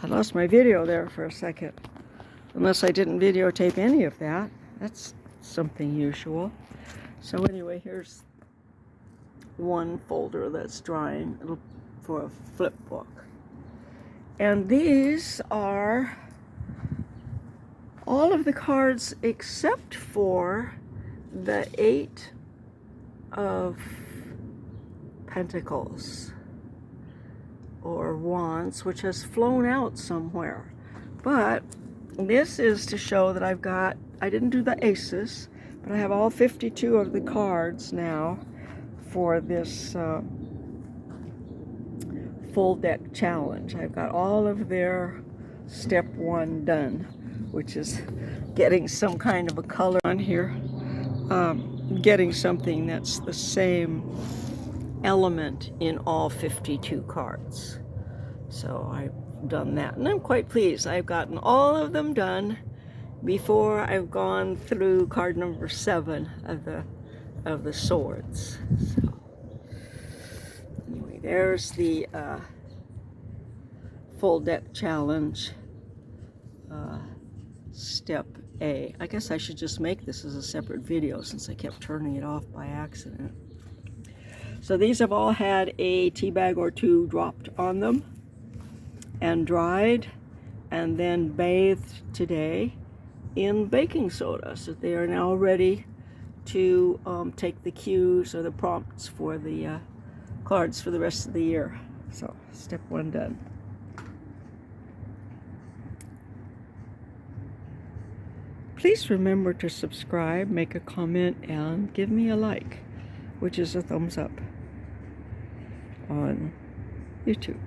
I lost my video there for a second. Unless I didn't videotape any of that. That's something usual. So anyway, here's one folder that's drying for a flip book. And these are all of the cards except for the 8 of Pentacles or Wands, which has flown out somewhere. But this is to show that I didn't do the aces, but I have all 52 of the cards now for this full deck challenge. I've got all of their step 1 done, which is getting some kind of a color on here, getting something that's the same element in all 52 cards. So I've done that, and I'm quite pleased. I've gotten all of them done before I've gone through card number 7 of the swords. So anyway, there's the full deck challenge, step A. I guess I should just make this as a separate video since I kept turning it off by accident. So these have all had a tea bag or 2 dropped on them and dried and then bathed today in baking soda. So they are now ready to take the cues or the prompts for the cards for the rest of the year. So step 1 done. Please remember to subscribe, make a comment, and give me a like, which is a thumbs up on YouTube.